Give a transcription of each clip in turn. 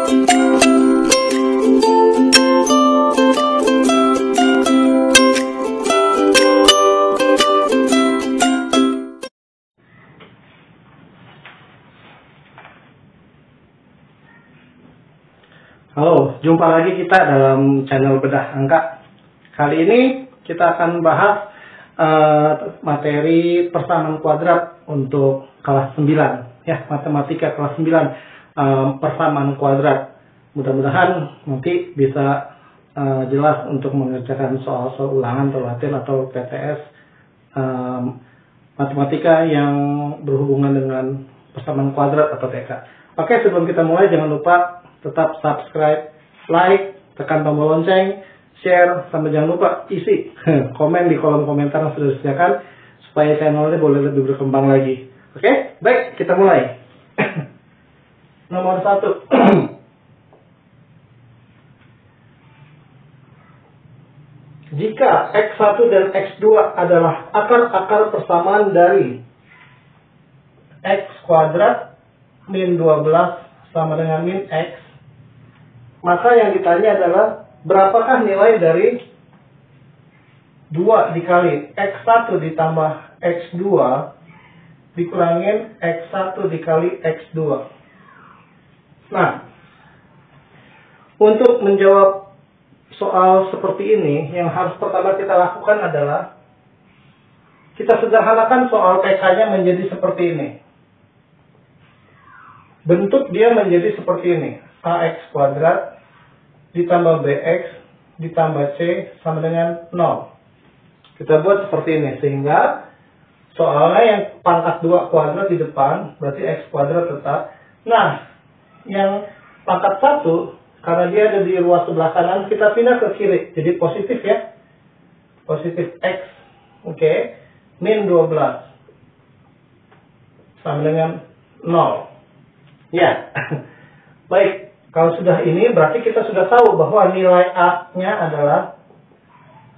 Halo, jumpa lagi kita dalam channel Bedah Angka. Kali ini kita akan bahas materi persamaan kuadrat untuk kelas 9, ya, matematika kelas 9, persamaan kuadrat. Mudah-mudahan nanti bisa jelas untuk mengerjakan soal-soal ulangan terlatihan atau PTS matematika yang berhubungan dengan persamaan kuadrat atau TK. Oke, sebelum kita mulai jangan lupa tetap subscribe, like, tekan tombol lonceng, share, sampai jangan lupa isi komen di kolom komentar yang sudah disediakan supaya channel ini boleh lebih berkembang lagi. Oke, baik, kita mulai. Nomor 1. Jika X1 dan X2 adalah akar-akar persamaan dari X kuadrat min 12 sama dengan min X, maka yang ditanya adalah berapakah nilai dari 2 dikali X1 ditambah X2 dikurangin X1 dikali X2. Nah, untuk menjawab soal seperti ini, yang harus pertama kita lakukan adalah kita sederhanakan soal PK-nya menjadi seperti ini. Bentuk dia menjadi seperti ini. AX kuadrat ditambah BX ditambah C sama dengan 0. Kita buat seperti ini. Sehingga soalnya yang pangkat 2 kuadrat di depan, berarti X kuadrat tetap. Nah, yang pangkat 1, karena dia ada di ruas sebelah kanan, kita pindah ke kiri. Jadi positif ya. Positif X. Oke. Min 12. Sama dengan 0. Ya. Baik. Kalau sudah ini, berarti kita sudah tahu bahwa nilai A-nya adalah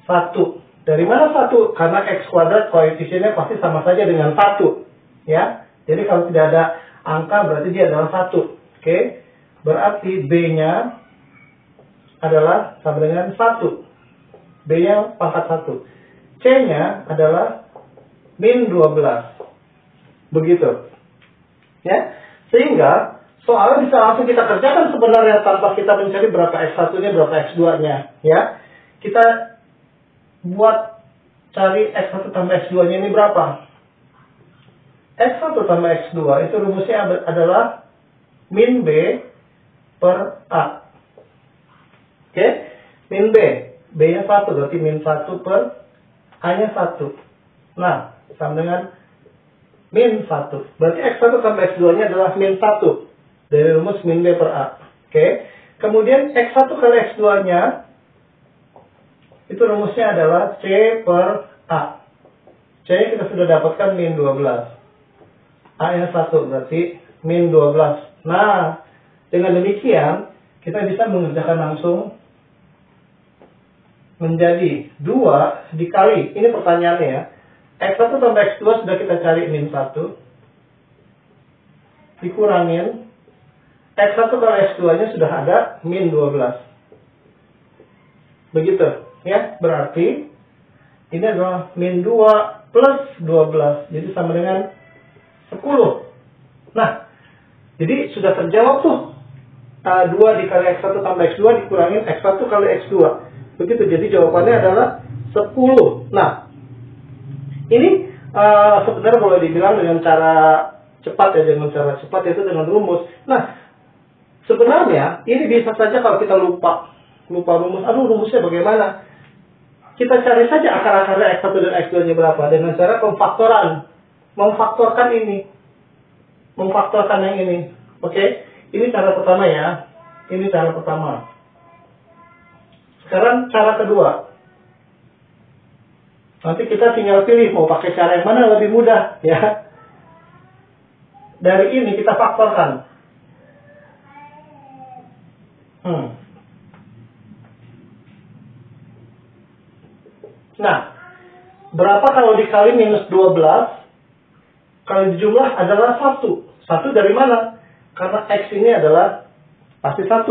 1. Dari mana 1? Karena X kuadrat koefisiennya pasti sama saja dengan 1. Ya. Jadi kalau tidak ada angka, berarti dia adalah 1. Oke. Berarti B-nya adalah sama dengan 1. B-nya pangkat 1. C-nya adalah min 12. Begitu. Ya. Sehingga soalnya bisa langsung kita kerjakan sebenarnya tanpa kita mencari berapa X1-nya, berapa X2-nya. Ya. Kita buat cari X1 tambah X2-nya ini berapa. X1 tambah X2 itu rumusnya adalah min B per A. Oke. Min B. B-nya 1, berarti min 1 per A-nya 1. Nah, sama dengan min 1. Berarti X1 tambah X2-nya adalah min 1. Dari rumus min B per A. Oke. Kemudian X1 kali X2-nya, itu rumusnya adalah C per A. C kita sudah dapatkan min 12. A-nya 1, berarti min 12. Nah, dengan demikian, kita bisa mengerjakan langsung menjadi 2 dikali, ini pertanyaannya ya, X1 tambah X2 sudah kita cari min 1, dikurangin X1 kali X2-nya sudah ada min 12. Begitu, ya. Berarti ini adalah min 2 plus 12. Jadi sama dengan 10. Nah, jadi sudah terjawab tuh. 2 dikali X1 tambah X2 dikurangin X1 kali X2. Begitu, jadi jawabannya adalah 10. Nah, ini sebenarnya boleh dibilang dengan cara cepat ya, dengan cara cepat yaitu dengan rumus. Nah, sebenarnya ini bisa saja kalau kita lupa rumus. Aduh, rumusnya bagaimana? Kita cari saja akar-akarnya X1 dan X2-nya berapa dengan cara pemfaktoran. Memfaktorkan ini. Memfaktorkan yang ini. Oke? Ini cara pertama ya. Ini cara pertama. Sekarang cara kedua. Nanti kita tinggal pilih mau pakai cara yang mana lebih mudah ya. Dari ini kita faktorkan. Nah, berapa kalau dikali minus 12? Kalau dijumlah adalah 1. 1 dari mana? Karena X ini adalah Pasti 1.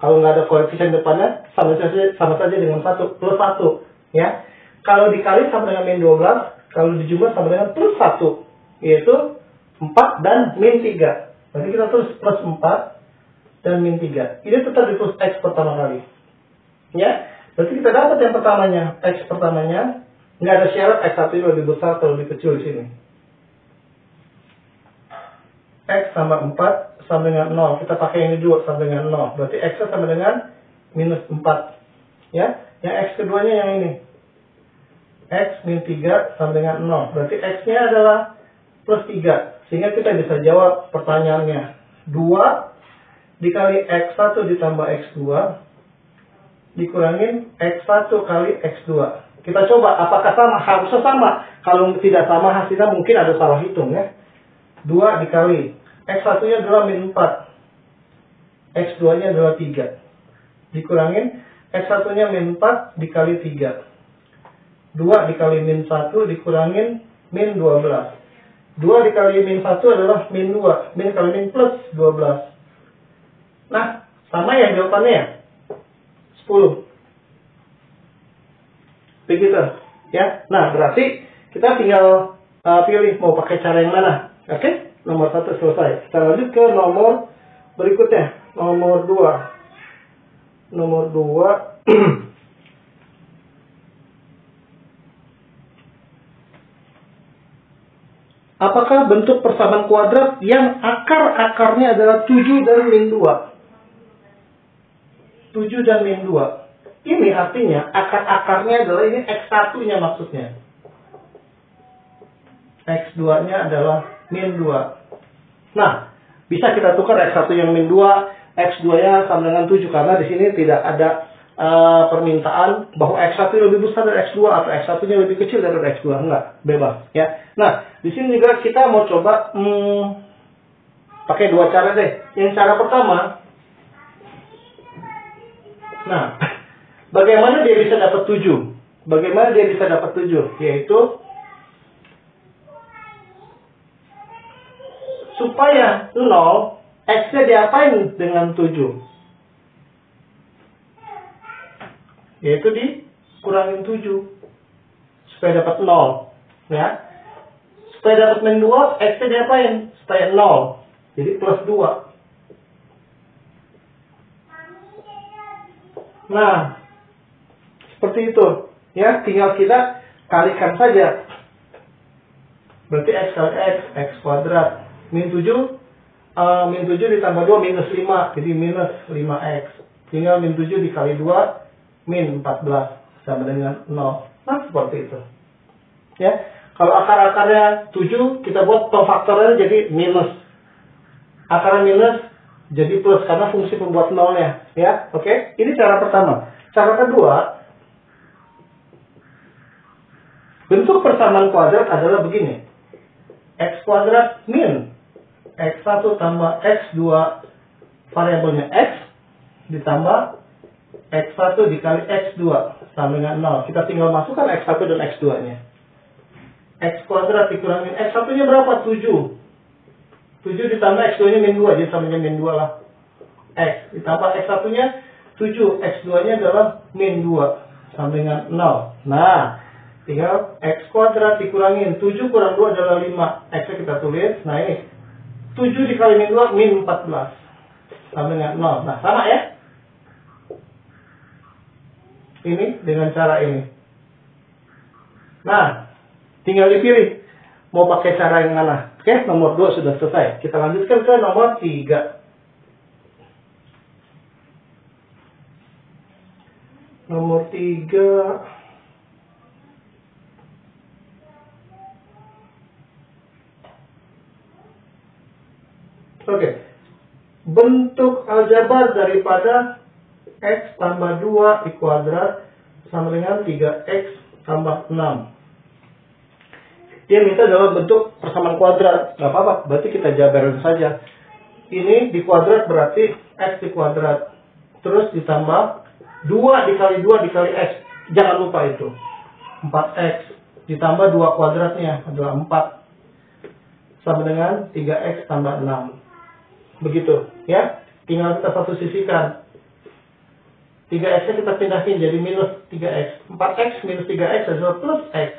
Kalau nggak ada koefisien depannya, sama saja dengan 1, plus 1. Ya. Kalau dikali sama dengan min 12, kalau dijumlah sama dengan plus 1. Yaitu 4 dan min 3. Berarti kita tulis plus 4 dan min 3. Ini tetap ditulis X pertama kali. Ya. Berarti kita dapat yang pertamanya. X pertamanya. Nggak ada syarat X1 lebih besar atau lebih kecil di sini. X tambah 4 sama dengan 0. Kita pakai ini dulu sama dengan 0. Berarti X sama dengan minus 4. Ya. Yang X keduanya yang ini. X min 3 sama dengan 0. Berarti X-nya adalah plus 3. Sehingga kita bisa jawab pertanyaannya. 2 dikali X1 ditambah X2 dikurangin X1 kali X2. Kita coba apakah sama? Harusnya sama. Kalau tidak sama hasilnya mungkin ada salah hitung ya. 2 dikali X1-nya adalah min 4. X2-nya adalah 3. Dikurangin X1-nya min 4 dikali 3. 2 dikali min 1 dikurangin min 12. 2 dikali min 1 adalah min 2. Min kali min plus 12. Nah, sama ya jawabannya ya? 10. Begitu. Ya. Nah, berarti kita tinggal pilih mau pakai cara yang mana. Oke? Nomor 1 selesai. Kita lanjut ke nomor berikutnya. Nomor 2. Nomor 2. Apakah bentuk persamaan kuadrat yang akar-akarnya adalah 7 dan min 2? 7 dan min 2. Ini artinya akar-akarnya adalah ini X1-nya maksudnya. X2-nya adalah min 2. Nah, bisa kita tukar X1 yang min 2, X2-nya sama dengan 7 karena di sini tidak ada permintaan bahwa X1 lebih besar dari X2 atau X1-nya lebih kecil dari X2. Enggak, bebas ya. Nah, di sini juga kita mau coba pakai dua cara deh. Yang cara pertama, nah, bagaimana dia bisa dapat 7? Bagaimana dia bisa dapat 7? Yaitu supaya 0, X-nya diapain dengan 7? Yaitu dikurangin 7. Supaya dapat 0. Ya. Supaya dapat min 2, X-nya diapain? Supaya 0. Jadi plus 2. Nah, seperti itu. Ya, tinggal kita kalikan saja. Berarti X kali X, X kuadrat. Min 7 ditambah 2 minus 5. Jadi minus 5X. Tinggal min 7 dikali 2, min 14. Sama dengan 0. Nah, seperti itu. Ya, kalau akar-akarnya 7, kita buat pemfaktornya jadi minus. Akarnya minus jadi plus karena fungsi pembuat nolnya. Ya, oke? Ini cara pertama. Cara kedua, bentuk persamaan kuadrat adalah begini. X kuadrat min X1 tambah X2 variabelnya X ditambah X1 dikali X2 sama dengan 0. Kita tinggal masukkan X1 dan X2-nya. X kuadrat dikurangin X1-nya berapa? 7. 7 ditambah X2-nya min 2. Jadi samanya min 2 lah. X ditambah X1-nya 7. X2-nya adalah min 2. Sama dengan 0. Nah, tinggal X kuadrat dikurangin. 7 kurang 2 adalah 5. X-nya kita tulis. Nah, ini. 7 dikali min 2, min 14. Sama dengan 0. Nah, sama ya. Ini dengan cara ini. Nah, tinggal dipilih. Mau pakai cara yang mana? Oke, nomor 2 sudah selesai. Kita lanjutkan ke nomor 3. Nomor 3. Oke. Bentuk aljabar daripada X tambah 2 di kuadrat sama dengan 3X tambah 6. Dia minta dalam bentuk persamaan kuadrat. Gak apa-apa, berarti kita jabarin saja. Ini di kuadrat berarti X di kuadrat. Terus ditambah 2 dikali 2 dikali X. Jangan lupa itu. 4X. Ditambah 2 kuadratnya adalah 4. Sama dengan 3X tambah 6. Begitu, ya. tinggal kita satu sisihkan. 3x-nya kita pindahin jadi minus 3x. 4x minus 3x adalah plus x.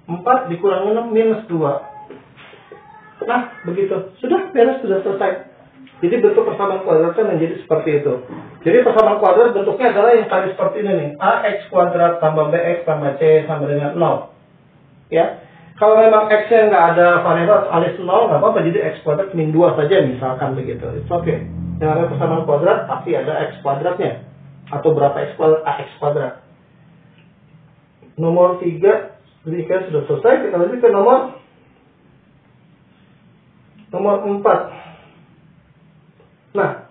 4 dikurangi 6 minus 2. Nah, begitu. Sudah beres, sudah selesai. Jadi bentuk persamaan kuadratnya menjadi seperti itu. Jadi persamaan kuadrat bentuknya adalah yang tadi seperti ini nih. Ax kuadrat tambah bx tambah c sama dengan 0. Ya. Kalau memang x-nya nggak ada variabel alias 0, nggak apa-apa. Jadi x kuadrat min 2 saja misalkan begitu. It's okay. Yang namanya persamaan kuadrat pasti ada x kuadratnya. Atau berapa x kuadrat, ax kuadrat. Nomor 3. Jadi sudah selesai, kita lanjut ke nomor 4. Nah,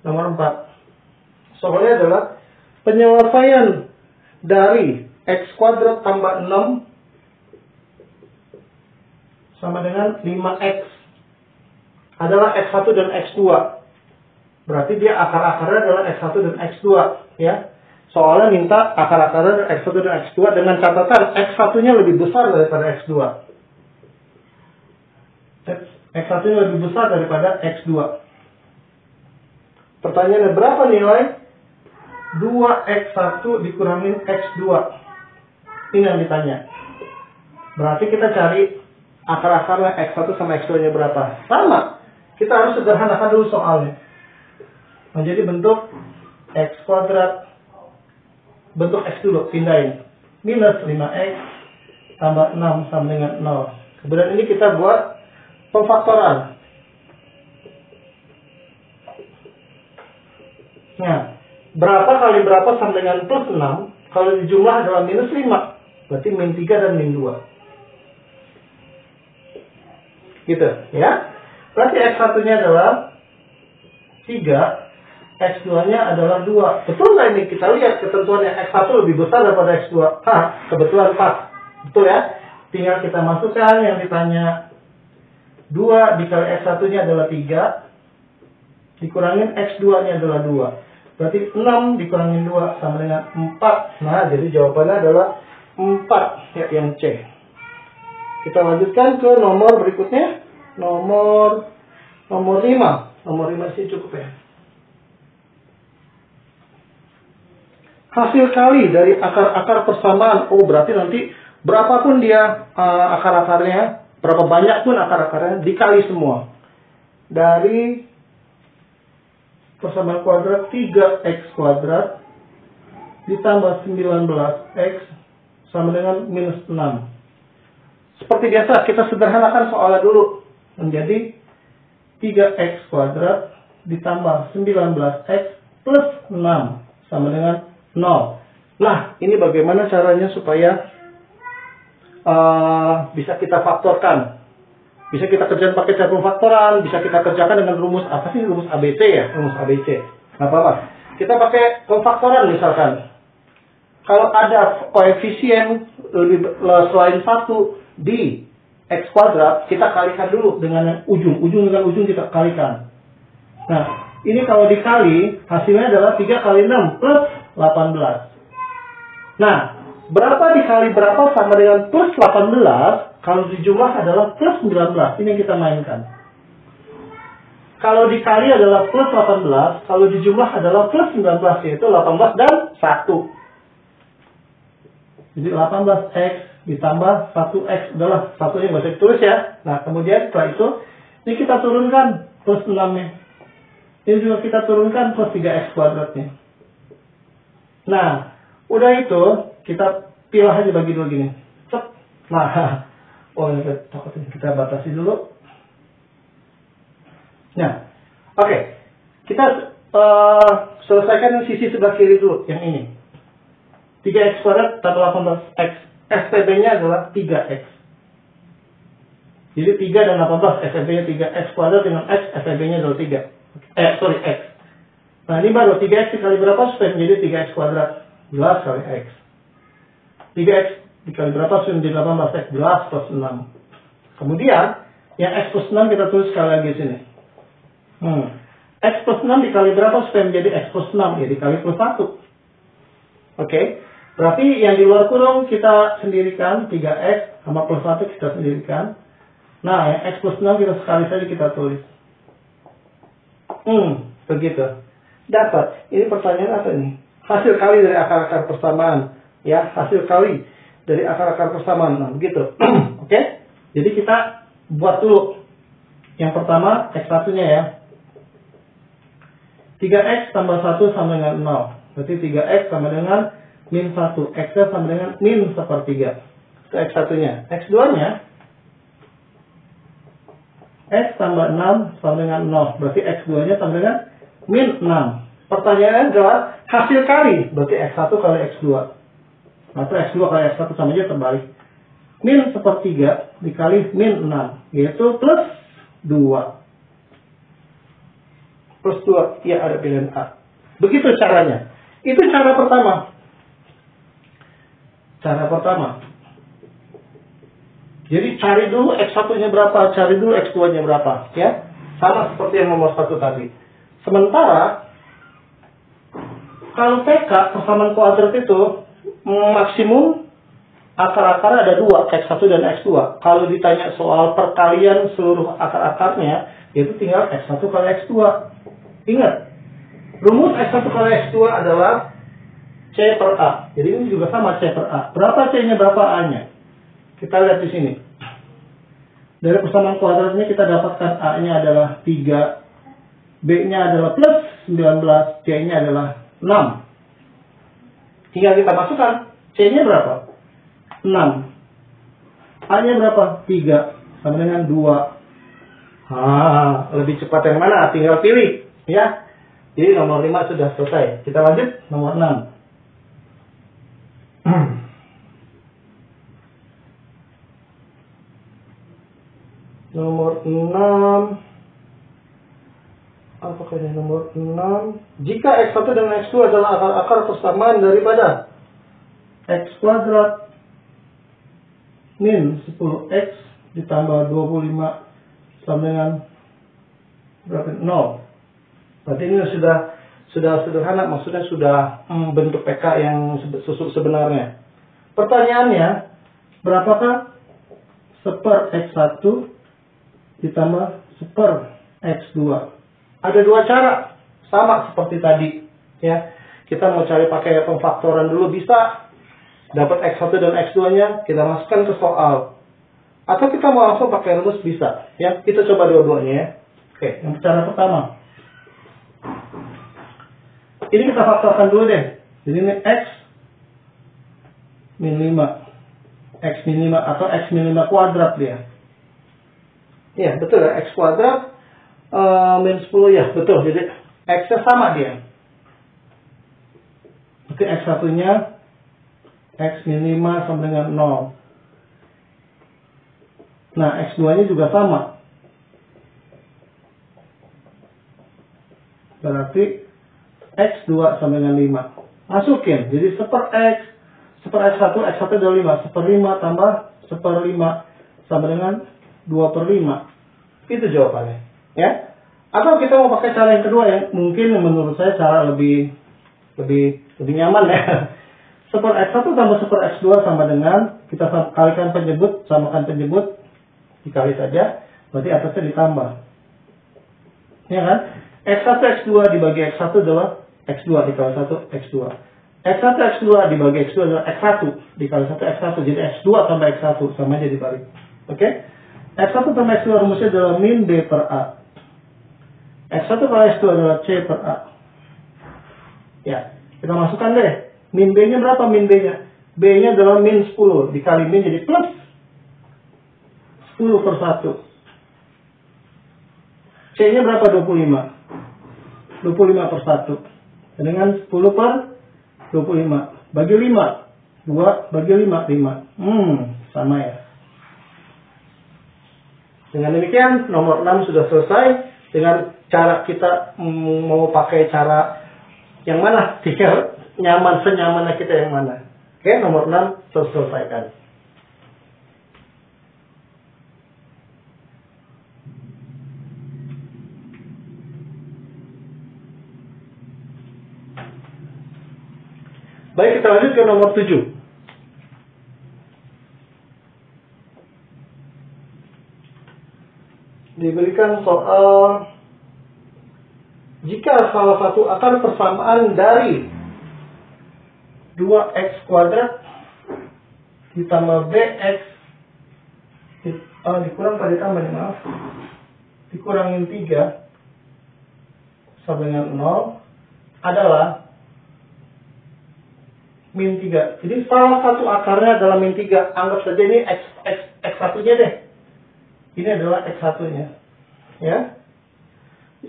nomor 4. Soalnya adalah penyelesaian dari x kuadrat tambah 6 sama dengan 5x adalah x1 dan x2. Berarti dia akar-akarnya adalah x1 dan x2, ya. Soalnya minta akar-akarnya x1 dan x2 dengan catatan x1-nya lebih besar daripada x2. X1-nya lebih besar daripada x2. Pertanyaannya berapa nilai 2x1 dikurangin x2? Ini yang ditanya. Berarti kita cari akar-akarnya x1 sama x2-nya berapa. Sama. Kita harus sederhanakan dulu soalnya. Menjadi bentuk x kuadrat. Bentuk x dulu, pindahin. Minus 5x tambah 6 sama dengan 0. Kemudian ini kita buat pemfaktoran. Nah, berapa kali berapa sama dengan plus 6? Kalau dijumlah adalah minus 5. Berarti min 3 dan min 2. Gitu, ya. Berarti x1-nya adalah 3. X2-nya adalah 2. Betul nggak ini? Kita lihat ketentuannya x1 lebih besar daripada x2. Hah, kebetulan pas. Betul ya? Tinggal kita masukkan yang ditanya. 2 dikali x1-nya adalah 3. Dikurangin x2-nya adalah 2. Berarti 6 dikurangin 2 sama dengan 4. Nah, jadi jawabannya adalah 4. Ya, yang C. Kita lanjutkan ke nomor berikutnya. Nomor 5. Nomor 5 sih cukup ya. Hasil kali dari akar-akar persamaan. Oh, berarti nanti berapapun dia akar-akarnya, berapa banyak pun akar-akarnya, dikali semua. Dari persamaan kuadrat 3x kuadrat ditambah 19x sama dengan minus 6. Seperti biasa, kita sederhanakan soalnya dulu. Menjadi 3x kuadrat ditambah 19x plus 6 sama dengan 0. Nah, ini bagaimana caranya supaya bisa kita faktorkan. Bisa kita kerjakan pakai cara pemfaktoran, bisa kita kerjakan dengan rumus apa sih? Rumus ABC ya, rumus ABC. Nggak apa-apa. Kita pakai pemfaktoran misalkan. Kalau ada koefisien selain 1 di x kuadrat, kita kalikan dulu dengan ujung. Ujung dengan ujung kita kalikan. Nah, ini kalau dikali, hasilnya adalah 3 kali 6 plus 18. Nah, berapa dikali berapa sama dengan plus 18? Kalau dijumlah adalah plus 19. Ini yang kita mainkan. Kalau dikali adalah plus 18. Kalau dijumlah adalah plus 19. Yaitu 18 dan 1. Jadi 18x ditambah 1x. Udahlah, satunya nggak usah ditulis ya. Nah, kemudian setelah itu, ini kita turunkan plus 6-nya. Ini juga kita turunkan plus 3x kuadratnya. Nah, udah itu, kita pilah aja bagi dua gini. Cep. Nah, kita batasi dulu. Nah, oke. Kita selesaikan sisi sebelah kiri dulu, yang ini. 3x kuadrat tambah 18x. SPB-nya adalah 3x. Jadi 3 dan 18, SPB-nya 3x kuadrat dengan x, SPB-nya adalah 3. X. Nah, ini baru 3x dikali berapa supaya menjadi 3x kuadrat? 11 kali x. 3x dikali berapa supaya menjadi 18x? 11 plus 6. Kemudian, yang x plus 6 kita tulis sekali lagi di sini. X plus 6 dikali berapa supaya menjadi x plus 6? Ya, dikali plus 1. Oke. Berarti yang di luar kurung kita sendirikan, 3x sama plus 1 kita sendirikan. Nah, yang x plus 6 kita sekali saja kita tulis. Begitu. Dapat. Ini pertanyaan apa nih? Hasil kali dari akar-akar persamaan. Ya, hasil kali dari akar-akar persamaan. Nah, begitu. Oke? Jadi kita buat dulu. Yang pertama, X1-nya ya. 3X tambah 1 sama dengan 0. Berarti 3X sama dengan min 1. X-nya sama dengan min 1/3. Itu X1-nya. X2-nya, X tambah 6 sama dengan 0. Berarti X2-nya sama dengan min 6. Pertanyaannya adalah hasil kali. Berarti X1 kali X2. Atau X2 kali X1 sama aja terbalik. Min 1/3 dikali min 6. Yaitu plus 2. Plus 2. Ya, ada pilihan A. Begitu caranya. Itu cara pertama. Cara pertama. Jadi cari dulu X1-nya berapa, cari dulu X2-nya berapa. Ya, sama seperti yang nomor 1 tadi. Sementara, kalau TK, persamaan kuadrat itu, maksimum akar-akar ada 2, X1 dan X2. Kalau ditanya soal perkalian seluruh akar-akarnya, itu tinggal X1 kali X2. Ingat, rumus X1 kali X2 adalah C per A. Jadi ini juga sama C per A. Berapa C-nya, berapa A-nya? Kita lihat di sini. Dari persamaan kuadrat ini kita dapatkan A-nya adalah 3, B-nya adalah plus 19, C-nya adalah 6. Tinggal kita masukkan. C-nya berapa? 6. A-nya berapa? 3. Sama dengan 2. Lebih cepat yang mana? Tinggal pilih. Ya. Jadi nomor 5 sudah selesai. Kita lanjut nomor 6. Nomor 6. Apakah ini nomor 6? Jika X1 dan X2 adalah akar-akar persamaan daripada X kuadrat min 10X ditambah 25 sama dengan berapa? 0. Berarti ini sudah sederhana, maksudnya sudah bentuk PK yang sebenarnya. Pertanyaannya, berapakah seper X1 ditambah seper X2? Ada 2 cara, sama seperti tadi. Ya, kita mau cari pakai pemfaktoran dulu bisa. Dapat X1 dan X2-nya, kita masukkan ke soal. Atau kita mau langsung pakai rumus bisa. Ya, kita coba dua-duanya ya. Oke, yang cara pertama. Ini kita faktorkan dulu deh. Jadi ini X min 5. X min 5 atau X min 5 kuadrat dia. Ya, betul ya. X kuadrat min 10 ya, betul. Jadi X-nya sama dia. Oke, X1-nya X min 5 sama dengan 0. Nah, X2-nya juga sama. Berarti X2 sama dengan 5. Masukin. Jadi seper X1 adalah 5. Seper 5 tambah seper 5 sama dengan 2/5. Itu jawabannya. Ya. Atau kita mau pakai cara yang kedua yang mungkin menurut saya cara lebih nyaman ya. Seper X1 tambah seper X2 sama dengan, kita kalikan penyebut, samakan penyebut, dikali saja, berarti atasnya ditambah. Ya kan? X1 X2 dibagi X1 adalah X2 dikali 1 X2. X1 X2 dibagi X2 adalah X1 dikali 1 X1. Jadi X2 tambah X1 sama aja dibalik. Oke? X1 tambah X2 rumusnya adalah min B per A. X1 kali X2 adalah C per A. Ya, kita masukkan deh. Min B-nya berapa min B-nya? B-nya adalah min 10 dikali min jadi plus 10 per 1. C-nya berapa? 25. 25 per 1. Dengan 10 per 25. Bagi 5. 2 bagi 5. 5. Sama ya. Dengan demikian, nomor 6 sudah selesai. Dengan cara kita mau pakai cara yang mana? Tinggal nyaman, senyamannya kita yang mana. Oke, nomor 6 selesaikan. Baik, kita lanjut ke nomor 7. Diberikan soal adalah salah satu akar persamaan dari 2x kuadrat ditambah bx dikurang pada tambah nih, maaf, dikurangin 3 sama dengan 0 adalah min 3. Jadi salah satu akarnya adalah min 3. Anggap saja ini x1-nya deh. Ini adalah x1-nya. Ya.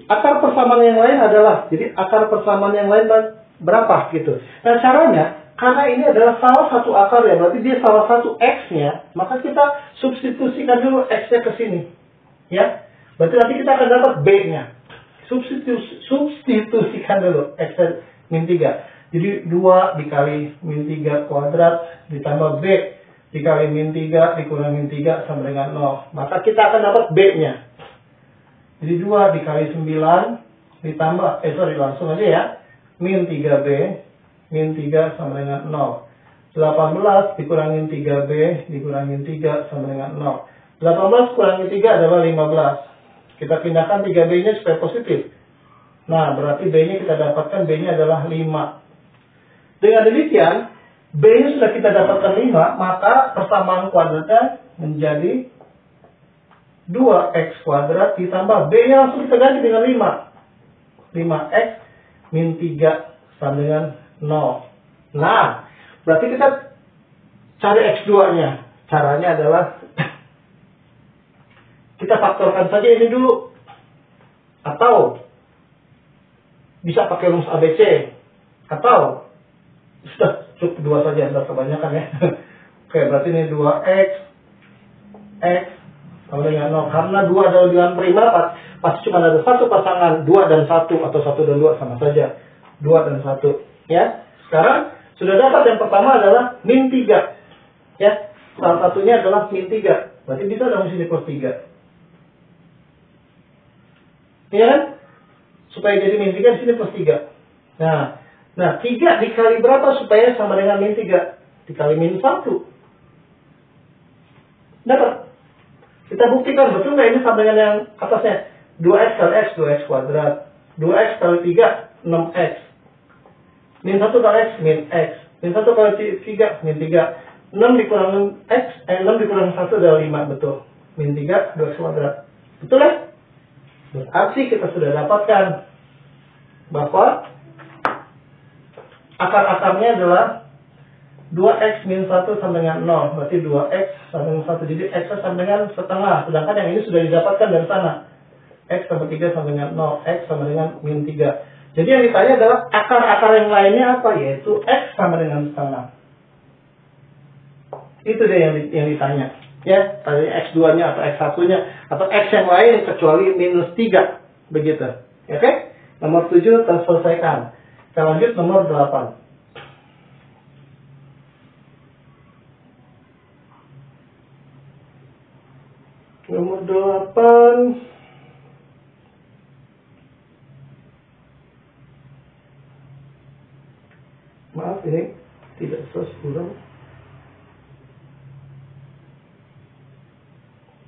Akar persamaan yang lain adalah, jadi akar persamaan yang lain berapa gitu. Nah caranya, karena ini adalah salah satu akar ya, berarti dia salah satu x-nya, maka kita substitusikan dulu x-nya ke sini. Ya. Berarti nanti kita akan dapat b-nya. Substitusikan dulu x min 3. Jadi 2 dikali min 3 kuadrat ditambah b dikali min 3 dikurang min 3 sama dengan 0. Maka kita akan dapat b-nya. Jadi 2 dikali 9 ditambah, langsung aja ya. Min 3b, min 3 sama dengan 0. 18 dikurangin 3b dikurangin 3 sama dengan 0. 18 kurangin 3 adalah 15. Kita pindahkan 3b-nya supaya positif. Nah, berarti b-nya kita dapatkan, b-nya adalah 5. Dengan demikian, b-nya sudah kita dapatkan 5, maka persamaan kuadratnya menjadi 2x kuadrat ditambah b-nya langsung kita ganti dengan 5. 5x min 3 sama dengan 0. Nah, berarti kita cari x2-nya. Caranya adalah kita faktorkan saja ini dulu. Atau bisa pakai rumus ABC. Atau sudah cukup 2 saja, sudah kebanyakan ya. Oke, berarti ini 2x x sama dengan 0. Karena 2 adalah bilangan prima, pasti cuma ada satu pasangan 2 dan 1 atau 1 dan 2 sama saja. 2 dan 1. Ya. Sekarang sudah dapat yang pertama adalah min 3. Ya. Salah satunya adalah min 3. Berarti bisa dong sini plus 3. Ya kan? Supaya jadi min 3 di sini plus 3. Nah 3 dikali berapa supaya sama dengan min 3? Dikali min 1. Dapat. Kita buktikan betul nggak ini sama dengan yang atasnya? 2x kali x, 2x kuadrat. 2x kali 3, 6x. Min 1 kali x, min x. Min 1 kali 3, min 3. 6 dikurang x, 6 dikurang 1 adalah 5, betul. Min 3, 2x kuadrat. Betul ya? Berarti kita sudah dapatkan bahwa akar-akarnya adalah 2x min 1 sama dengan 0. Berarti 2x sama dengan 1. Jadi x sama dengan setengah. Sedangkan yang ini sudah didapatkan dari sana. X sama 3 sama dengan 0. X sama dengan min 3. Jadi yang ditanya adalah akar-akar yang lainnya apa? Yaitu x sama dengan setengah. Itu dia yang ditanya. Ya, tadi x2-nya atau x1-nya atau x yang lain kecuali minus 3. Begitu. Oke? Nomor 7 terselesaikan. Kita lanjut nomor 8. Nomor 8. Maaf ini tidak kurang.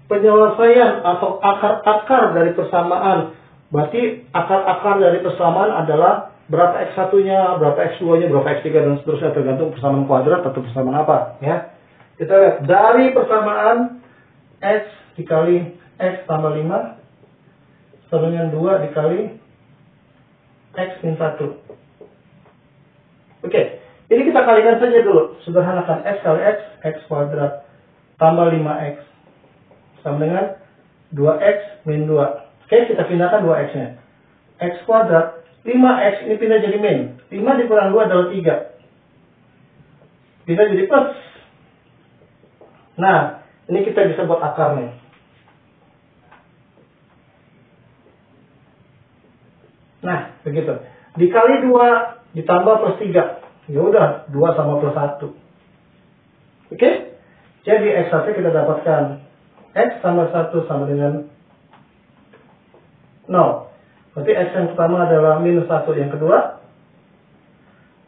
Penyelesaian atau akar-akar dari persamaan. Berarti akar-akar dari persamaan adalah berapa x1-nya, berapa x2-nya, berapa x3 dan seterusnya tergantung persamaan kuadrat atau persamaan apa, ya. Kita lihat dari persamaan x dikali x tambah 5 sama dengan 2 dikali x min 1. Oke, ini kita kalikan saja dulu. Sederhanakan x kali x kuadrat tambah 5x sama dengan 2x min 2. Oke, kita pindahkan 2x-nya. X kuadrat, 5x ini pindah jadi min. 5 dikurang 2 adalah 3. Pindah jadi plus. Nah, ini kita bisa buat akarnya. Nah, begitu. Dikali 2 ditambah plus 3. Ya udah, 2 sama plus 1. Oke? Jadi x1 kita dapatkan x tambah 1 sama dengan 0. Berarti x yang pertama adalah minus 1. Yang kedua,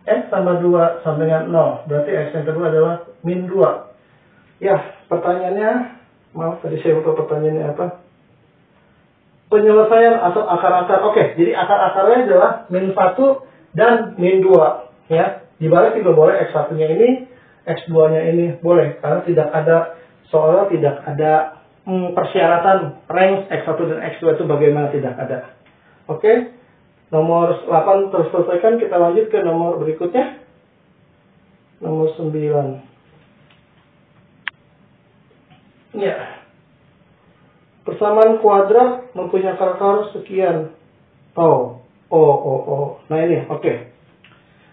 x tambah 2 sama dengan 0. Berarti x yang kedua adalah min 2. Ya, pertanyaannya, maaf tadi saya lupa pertanyaannya apa. penyelesaian atau akar-akar. Oke, jadi akar-akarnya adalah min 1 dan min 2. Ya, dibalik juga boleh X1-nya ini, X2-nya ini boleh. Karena tidak ada, soalnya tidak ada persyaratan range X1 dan X2 itu bagaimana, tidak ada. Oke, nomor 8 terselesaikan. Kita lanjut ke nomor berikutnya. Nomor 9. Ya. Persamaan kuadrat mempunyai akar sekian. Nah ini, oke.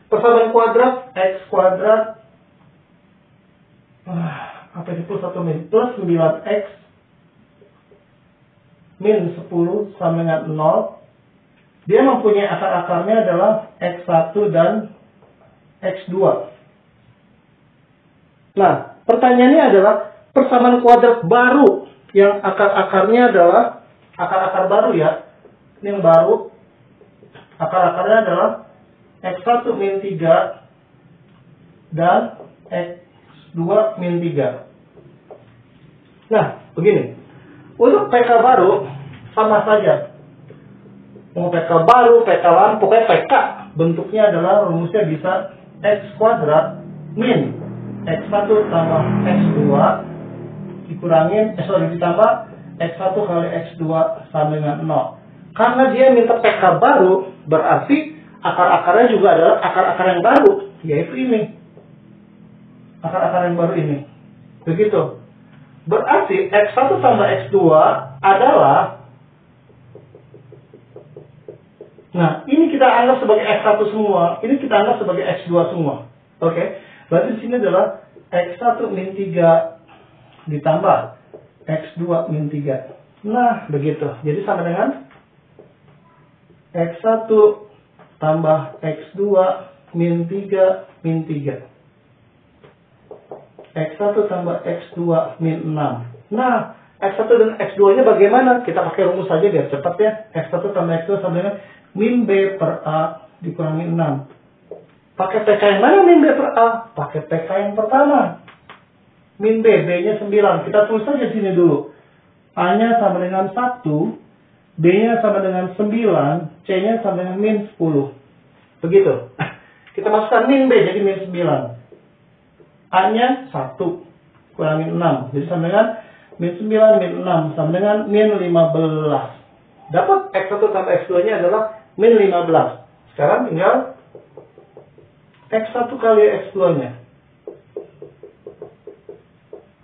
Persamaan kuadrat X kuadrat apa itu plus 1 min plus 9X min 10 sama dengan 0. Dia mempunyai akar-akarnya adalah X1 dan X2. Nah, pertanyaannya adalah persamaan kuadrat baru yang akar-akarnya adalah akar-akar baru ya. Ini yang baru. Akar-akarnya adalah X1 min 3 dan X2 min 3. Nah, begini. Untuk PK baru sama saja. Mau PK baru, PK lama, pokoknya PK bentuknya adalah rumusnya bisa X kuadrat min X1 tambah X2 dikurangin, ditambah X1 kali X2 sama dengan 0. Karena dia minta PK baru, berarti akar-akarnya juga adalah akar-akar yang baru, yaitu ini. Akar-akar yang baru ini. Begitu. Berarti X1 tambah X2 adalah, nah ini kita anggap sebagai X1 semua, ini kita anggap sebagai X2 semua. Oke. Berarti di sini adalah X1 min 3 ditambah X2 min 3. Nah, begitu. Jadi sama dengan X1 tambah X2 min 3 min 3. X1 tambah X2 min 6. Nah, X1 dan X2-nya bagaimana? Kita pakai rumus saja biar cepat ya. X1 tambah X2 sama dengan min B per A dikurangi 6. Pakai PK yang mana min B per A? Pakai PK yang pertama. Min B, B-nya 9. Kita tulis saja sini dulu. A-nya sama dengan 1, B-nya sama dengan 9, C-nya sama dengan min 10. Begitu. Kita masukkan min B jadi min 9. A-nya 1 kurangi 6. Jadi sama dengan min 9 min 6 sama dengan min 15. Dapat X1 tambah X2-nya adalah min 15. Sekarang tinggal X1 kali X2-nya.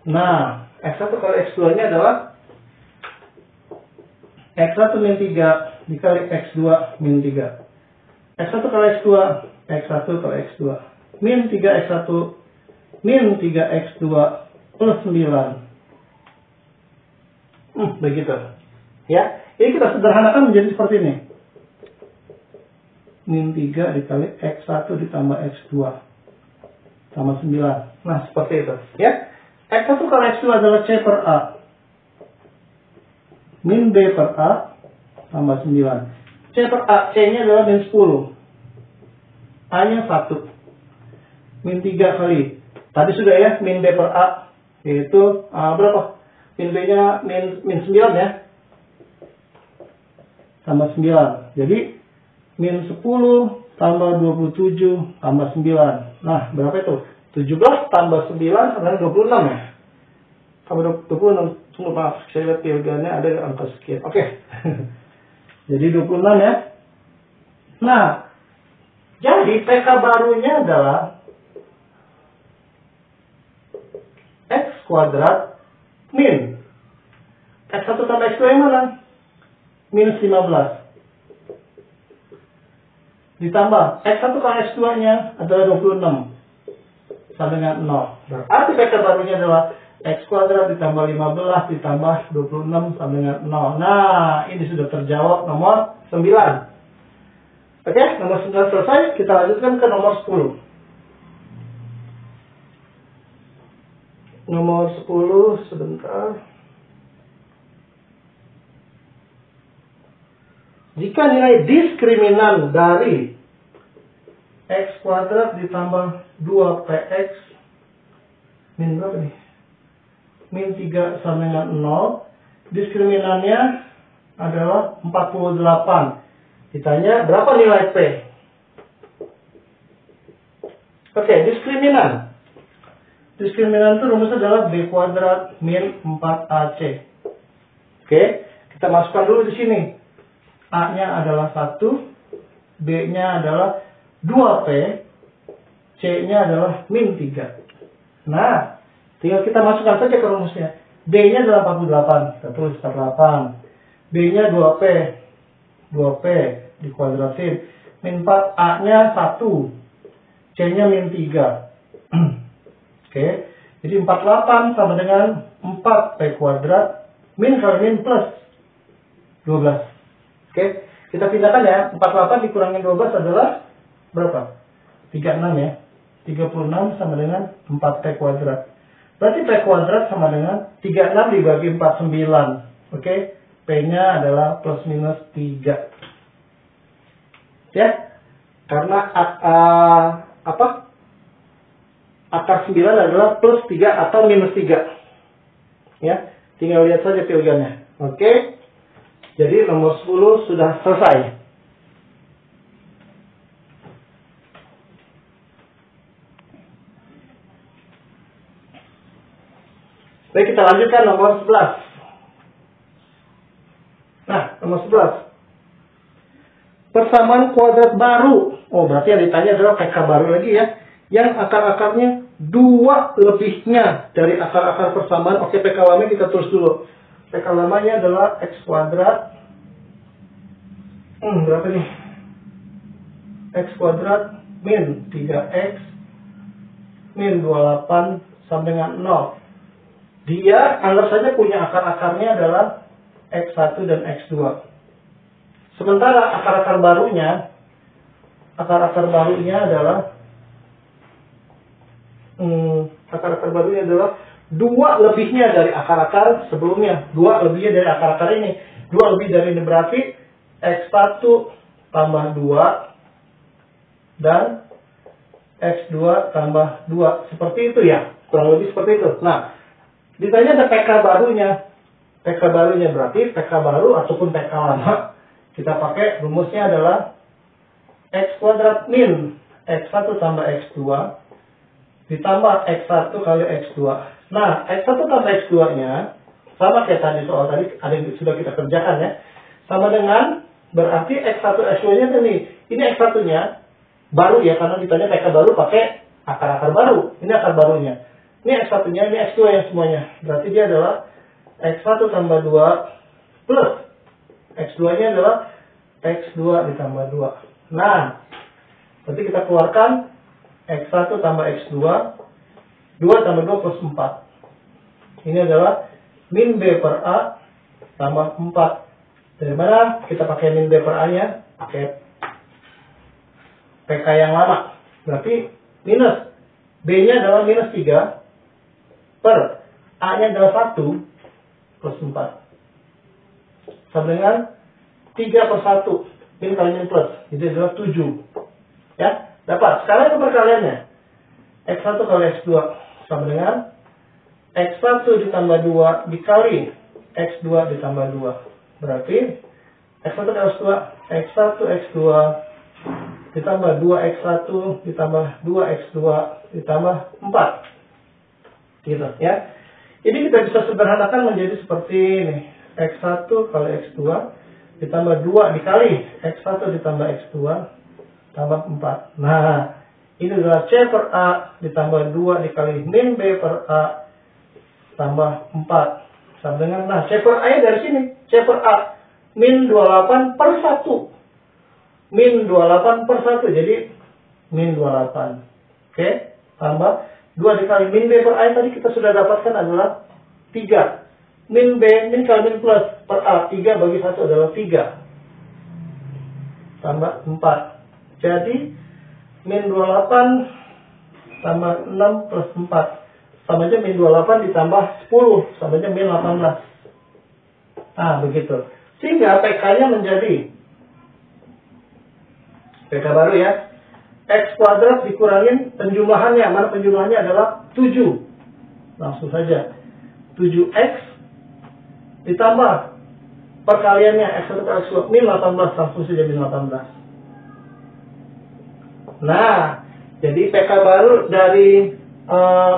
Nah, X1 kali X2-nya adalah X1 min 3 dikali X2 min 3. X1 kali X2, X1 kali X2. Min 3X1, min 3X2 plus 9. Begitu. Ya, ini kita sederhanakan menjadi seperti ini. Min 3 dikali X1 ditambah X2 sama 9. Nah, seperti itu. Ya, X1 kali X2 adalah C per A. Min B per A tambah 9. C per A, C-nya adalah min 10. A-nya 1. Min 3 kali. Tadi sudah ya, min B per A. Yaitu, berapa? Min B-nya min 9 ya. Tambah 9. Jadi, min 10 tambah 27 tambah 9. Nah, berapa itu? 17 tambah 9 sama 26 ya. Tambah 26. Tunggu maaf, saya lihat diagramnya ada angka sekian. Oke. Jadi 26 ya. Nah, jadi PK barunya adalah X kuadrat min X1 tambah X2 yang mana? Minus 15. Ditambah X1 kali X2-nya adalah 26. Sama dengan 0. Berarti PK barunya adalah X kuadrat ditambah 15 ditambah 26 sama dengan 0. Nah, ini sudah terjawab nomor 9. Oke, nomor 9 selesai. Kita lanjutkan ke nomor 10. Nomor 10, sebentar. Jika nilai diskriminan dari X kuadrat ditambah 2PX min berapa nih? Min 3 sama dengan 0. Diskriminannya adalah 48. Ditanya berapa nilai P? Oke, diskriminan. Diskriminan itu rumusnya adalah B kuadrat min 4AC. Oke, kita masukkan dulu di sini. A-nya adalah 1, B-nya adalah 2P, C-nya adalah min 3. Nah, tinggal kita masukkan saja ke rumusnya. D-nya adalah 48, kita tulis 48. B-nya 2P, 2P dikuadratin. Min 4, A-nya 1, C-nya min 3. Oke, jadi 48 sama dengan 4P kuadrat, min kali min plus 12. Oke, kita pindahkan ya. 48 dikurangin 12 adalah berapa? 36 ya. 36 sama dengan 4P kuadrat. Berarti P kuadrat sama dengan 36 dibagi 49. Oke, P-nya adalah plus minus 3. Ya, karena akar 9 adalah plus 3 atau minus 3. Ya, tinggal lihat saja pilihannya. Oke, jadi nomor 10 sudah selesai. Baik, kita lanjutkan nomor 11. Nah, nomor 11. Persamaan kuadrat baru. Oh, berarti yang ditanya adalah PK baru lagi ya. Yang akar-akarnya 2 lebihnya dari akar-akar persamaan. Oke, PK lamanya kita tulis dulu. PK lamanya adalah X kuadrat. Berapa nih? X kuadrat min 3X min 28 sama dengan 0. Dia anggap saja punya akar-akarnya adalah X1 dan X2. Sementara akar-akar barunya adalah dua lebihnya dari akar-akar sebelumnya. 2 lebihnya dari akar-akar ini. 2 lebih dari ini berarti X1 tambah 2 dan X2 tambah 2. Seperti itu ya. Kurang lebih seperti itu. Nah, ditanya ada PK barunya. PK barunya berarti PK baru ataupun PK lama. Kita pakai rumusnya adalah X kuadrat min X1 tambah X2 ditambah X1 kali X2. Nah, X1 tambah X2-nya sama kayak tadi soal tadi ada yang sudah kita kerjakan ya. Sama dengan berarti X1 X2-nya nih. Ini X1-nya baru ya karena ditanya PK baru pakai akar-akar baru. Ini akar barunya. Ini X1-nya, ini X2 yang semuanya. Berarti dia adalah X1 tambah 2 plus X2-nya adalah X2 ditambah 2. Nah, berarti kita keluarkan X1 tambah X2, 2 tambah 2 plus 4. Ini adalah min B per A tambah 4. Dari mana kita pakai min B per A-nya? Pakai PK yang lama. Berarti minus B-nya adalah minus 3 per A-nya adalah 1 plus 4. Sama dengan 3 per 1. Min kali min plus. Jadi adalah 7. Ya, dapat. Sekarang itu perkaliannya. X1 kali X2 sama dengan X1 ditambah 2 dikali X2 ditambah 2. Berarti X1 kali X2, X1 X2 ditambah 2X1 ditambah 2X2 ditambah 4. Gitu ya. Ini kita bisa sederhanakan menjadi seperti ini. X1 kali X2 ditambah 2 dikali X1 ditambah X2 tambah 4. Nah, ini adalah C per A ditambah 2 dikali min B per A tambah 4. Sama dengan, nah C per A nya dari sini. C per A min 28 per 1. Min 28 per 1. Jadi min 28. Oke, tambah 2 dikali min B per A tadi kita sudah dapatkan adalah 3. Min B, min kali min plus per A. 3 bagi 1 adalah 3. Tambah 4. Jadi, min 28 tambah 6 plus 4. Sama aja min 28 ditambah 10. Sama aja min 18. Nah, begitu. Sehingga PK-nya menjadi PK baru ya. X kuadrat dikurangin penjumlahannya. Mana penjumlahannya adalah 7. Langsung saja. 7X ditambah perkaliannya X1 per X2 min 18 langsung saja min 18. Nah, jadi PK baru dari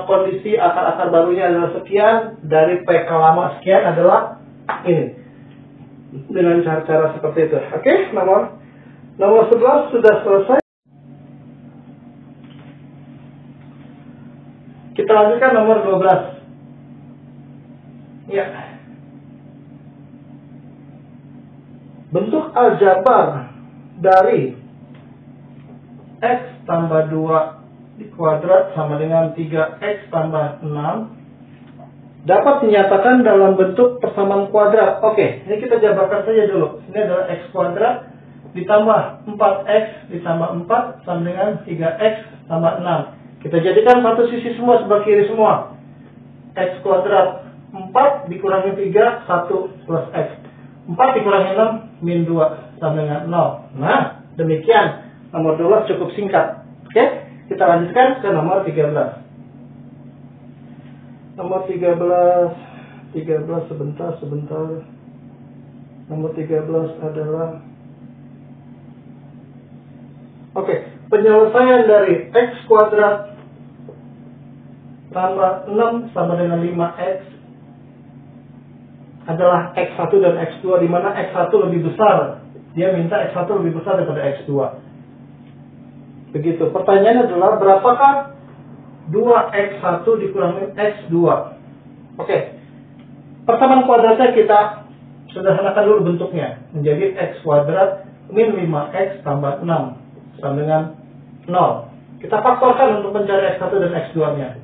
kondisi akar-akar barunya adalah sekian, dari PK lama sekian adalah ini. Dengan cara-cara seperti itu. Oke, nomor 11 sudah selesai. Kita lanjutkan nomor 12. Ya. Bentuk aljabar dari X tambah 2 kuadrat sama dengan 3x tambah 6 dapat dinyatakan dalam bentuk persamaan kuadrat. Oke, ini kita jabarkan saja dulu. Ini adalah x kuadrat ditambah 4x ditambah 4 sama dengan 3x tambah 6. Kita jadikan satu sisi semua sebelah kiri semua. X kuadrat 4 dikurangi 3, 1 plus x. 4 dikurangi 6, min 2 sama dengan 0. Nah, demikian. Nomor 12 cukup singkat. Oke? Kita lanjutkan ke nomor 13. Nomor 13 sebentar. Nomor 13 adalah penyelesaian dari X kuadrat tambah 6 sama dengan 5X adalah X1 dan X2, di mana X1 lebih besar. Dia minta X1 lebih besar daripada X2. Begitu. Pertanyaannya adalah berapakah 2x1 dikurangi x2? Oke. Persamaan kuadratnya kita sederhanakan dulu bentuknya. Menjadi x kuadrat min 5x tambah 6 sama dengan 0. Kita faktorkan untuk mencari x1 dan x2-nya.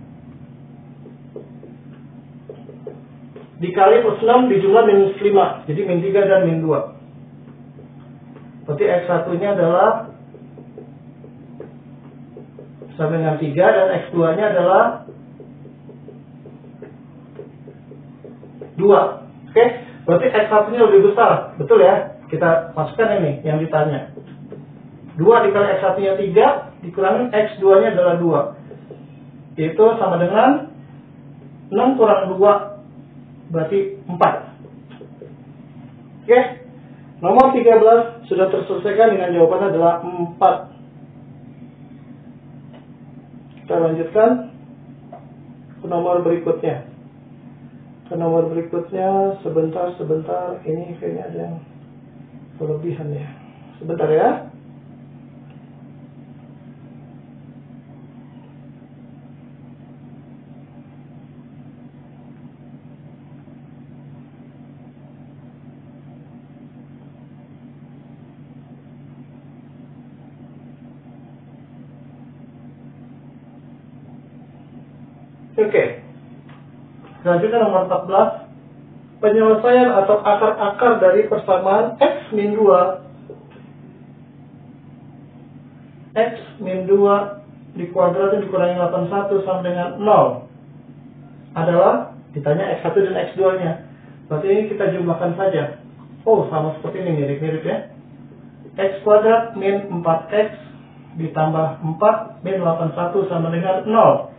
Dikali plus 6 dijumlah minus 5. Jadi min 3 dan min 2. Berarti x1-nya adalah sama dengan 3 dan X2-nya adalah 2. Oke, berarti X1-nya lebih besar. Betul ya? Kita masukkan ini yang ditanya. 2 dikali X1-nya 3, dikurangi X2-nya adalah 2. Itu sama dengan 6 kurang 2, berarti 4. Oke, nomor 13 sudah terselesaikan dengan jawabannya adalah 4. Kita lanjutkan ke nomor berikutnya. Sebentar. Ini kayaknya ada yang kelebihan ya. Sebentar ya. Oke. Selanjutnya nomor 14. Penyelesaian atau akar-akar dari persamaan X min 2. X min 2 dikuadrat dikurangi 81 sama dengan 0 adalah ditanya X1 dan X2-nya. Berarti ini kita jumlahkan saja. Oh, sama seperti ini, mirip-mirip ya. X kuadrat min 4X ditambah 4 min 81 sama dengan 0.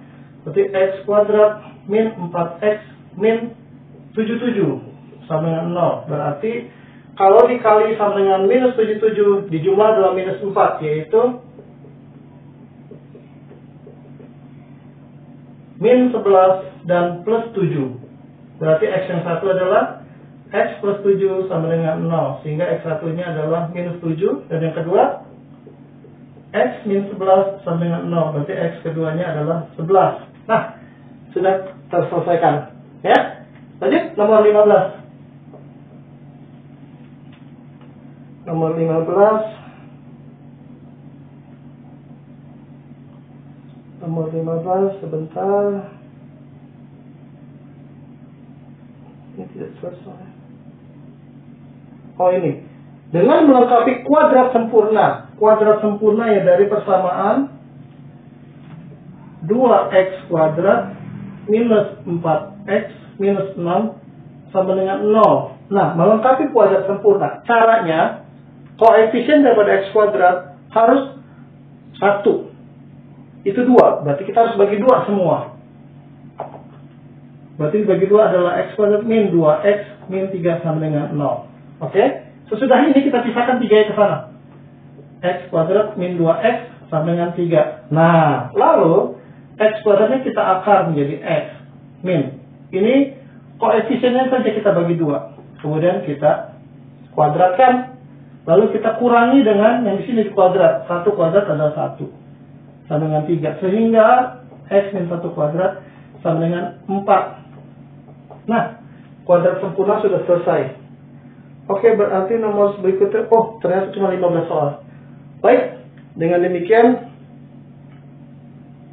Berarti X kuadrat min 4X min 77 sama dengan 0. Berarti kalau dikali sama dengan minus 77 dijumlah adalah minus 4, yaitu min 11 dan plus 7. Berarti X yang satu adalah X plus 7 sama dengan 0. Sehingga X1 nya adalah minus 7. Dan yang kedua X min 11 sama dengan 0. Berarti X keduanya adalah 11. Nah, sudah terselesaikan. Ya. Lanjut, nomor 15. Nomor 15, sebentar. Ini tidak selesai. Oh, ini. Dengan melengkapi kuadrat sempurna. Kuadrat sempurna ya dari persamaan 2x kuadrat minus 4x minus 6 sama dengan 0. Nah, melengkapi kuadrat sempurna. Caranya, koefisien daripada x kuadrat harus 1. Itu 2. Berarti kita harus bagi 2 semua. Berarti bagi 2 adalah x kuadrat min 2x min 3 sama dengan 0. Oke, sesudah ini kita pisahkan 3 ke sana. X kuadrat min 2X sama dengan 3. Nah, lalu X kuadratnya kita akar menjadi X min. Ini koefisiennya saja kita bagi 2. Kemudian kita kuadratkan. Lalu kita kurangi dengan yang di sini di kuadrat. 1 kuadrat adalah 1. Sama dengan 3. Sehingga X min 1 kuadrat sama dengan 4. Nah, kuadrat sempurna sudah selesai. Oke, berarti nomor berikutnya, oh ternyata cuma 15 soal. Baik, dengan demikian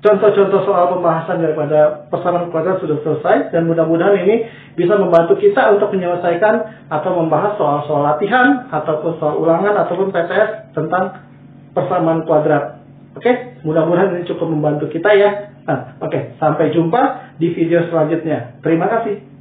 contoh-contoh soal pembahasan daripada persamaan kuadrat sudah selesai. Dan mudah-mudahan ini bisa membantu kita untuk menyelesaikan atau membahas soal-soal latihan, ataupun soal ulangan, ataupun PTS tentang persamaan kuadrat. Oke, mudah-mudahan ini cukup membantu kita ya. Nah, oke, sampai jumpa di video selanjutnya. Terima kasih.